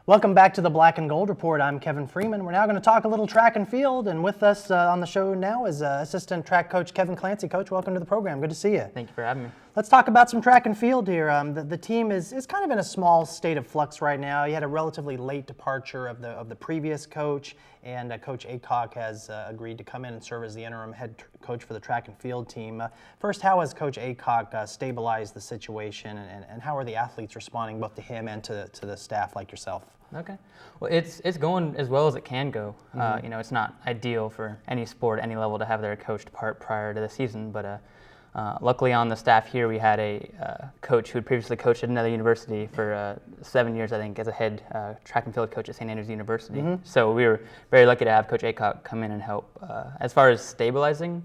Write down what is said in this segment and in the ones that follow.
Welcome back to the Black and Gold Report. I'm Kevin Freeman. We're now going to talk a little track and field, and with us on the show now is assistant track coach Kevin Clancy. Coach, welcome to the program. Good to see you. Thank you for having me. Let's talk about some track and field here. The team is kind of in a small state of flux right now. You had a relatively late departure of the previous coach, and Coach Aycock has agreed to come in and serve as the interim head coach for the track and field team. First, how has Coach Aycock stabilized the situation, and how are the athletes responding both to him and to the staff like yourself? Okay. Well, it's going as well as it can go. It's not ideal for any sport, any level, to have their coach depart prior to the season, but luckily on the staff here we had a coach who had previously coached at another university for 7 years, I think, as a head track and field coach at St. Andrews University. So we were very lucky to have Coach Aycock come in and help. As far as stabilizing,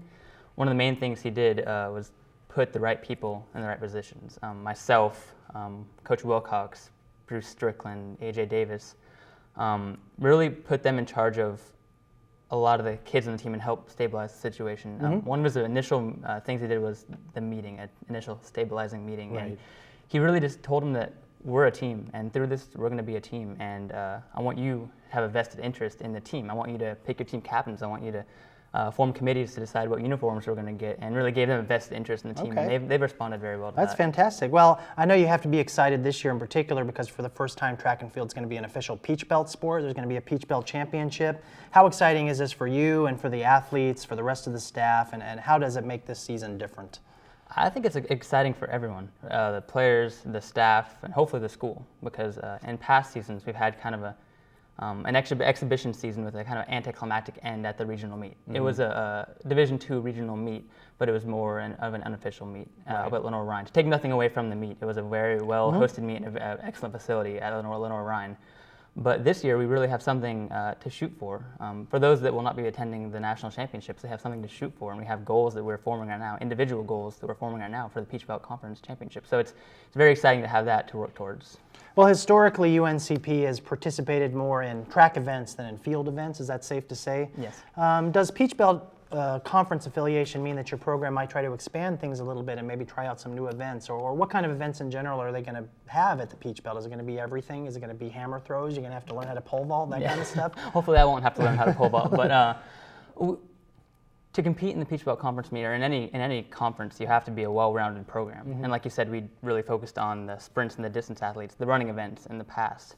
one of the main things he did was put the right people in the right positions. Myself, Coach Wilcox, Bruce Strickland, AJ Davis, really put them in charge of a lot of the kids on the team and help stabilize the situation. One of the initial things he did was the meeting, an initial stabilizing meeting. Right. And he really just told them that we're a team, and through this we're going to be a team, and I want you to have a vested interest in the team. I want you to pick your team captains. I want you to form committees to decide what uniforms we're going to get, and really gave them a vested interest in the team. Okay. And they've responded very well to That's that. fantastic. Well, I know you have to be excited this year in particular because for the first time track and field is going to be an official Peach Belt sport. There's going to be a Peach Belt championship. How exciting is this for you and for the athletes, for the rest of the staff, and how does it make this season different? I think it's exciting for everyone, the players, the staff, and hopefully the school, because in past seasons we've had kind of an exhibition season with a kind of anticlimactic end at the regional meet. It was a Division II regional meet, but it was more of an unofficial meet up at Lenore-Rhine. To take nothing away from the meet, it was a very well hosted meet in an excellent facility at Lenore-Rhine. But this year we really have something to shoot for. For those that will not be attending the national championships, they have something to shoot for, and we have goals that we're forming right now, individual goals that we're forming right now for the Peach Belt Conference Championship. So it's very exciting to have that to work towards. Well, historically, UNCP has participated more in track events than in field events. Is that safe to say? Yes. Does Peach Belt conference affiliation mean that your program might try to expand things a little bit and maybe try out some new events? Or what kind of events in general are they going to have at the Peach Belt? Is it going to be everything? Is it going to be hammer throws? You're going to have to learn how to pole vault, that kind of stuff? Hopefully I won't have to learn how to pole vault. But to compete in the Peach Belt Conference meet or in any conference, you have to be a well-rounded program. And like you said, we really focused on the sprints and the distance athletes, the running events in the past.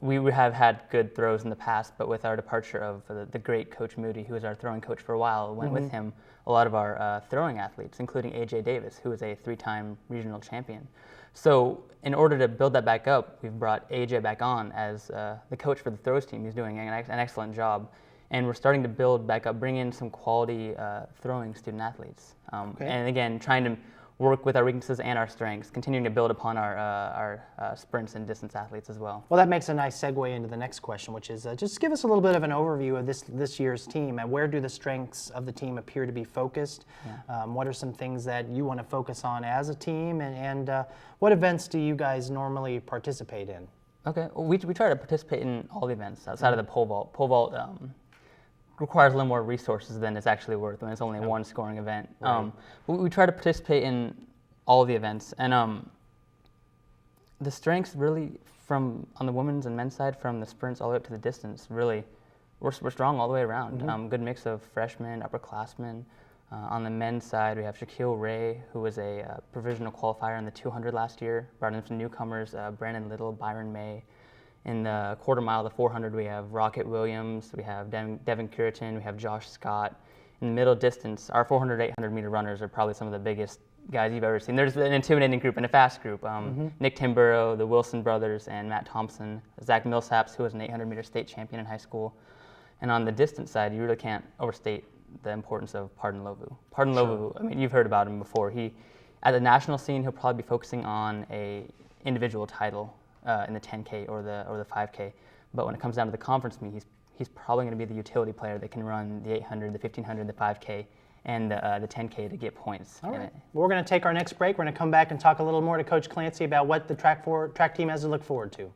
We have had good throws in the past, but with our departure of the great Coach Moody, who was our throwing coach for a while, went with him a lot of our throwing athletes, including AJ Davis, who was a 3-time regional champion. So in order to build that back up, we've brought AJ back on as the coach for the throws team. He's doing an excellent job. And we're starting to build back up, bring in some quality throwing student athletes. And again, trying to work with our weaknesses and our strengths, continuing to build upon our sprints and distance athletes as well. Well, that makes a nice segue into the next question, which is just give us a little bit of an overview of this year's team. And where do the strengths of the team appear to be focused? Yeah. What are some things that you want to focus on as a team? And what events do you guys normally participate in? Okay, well, we try to participate in all the events outside of the pole vault. Pole vault requires a little more resources than it's actually worth when it's only one scoring event. Right. We try to participate in all of the events, and the strengths really on the women's and men's side, from the sprints all the way up to the distance, really we're strong all the way around. Good mix of freshmen, upperclassmen. On the men's side, we have Shaquille Ray, who was a provisional qualifier in the 200 last year. Brought in some newcomers, Brandon Little, Byron May. In the quarter mile, the 400, we have Rocket Williams, we have Devin Curitin, we have Josh Scott. In the middle distance, our 400, 800 meter runners are probably some of the biggest guys you've ever seen. There's an intimidating group and a fast group. Nick Timborough, the Wilson brothers, and Matt Thompson. Zach Millsaps, who was an 800 meter state champion in high school. And on the distance side, you really can't overstate the importance of Pardon Lovu. Pardon Lovu, I mean, you've heard about him before. At the national scene, he'll probably be focusing on a individual title in the 10K or the 5K. But when it comes down to the conference meet, he's probably going to be the utility player that can run the 800, the 1500, the 5K, and the 10K to get points. All right. Well, we're going to take our next break. We're going to come back and talk a little more to Coach Clancy about what the track team has to look forward to.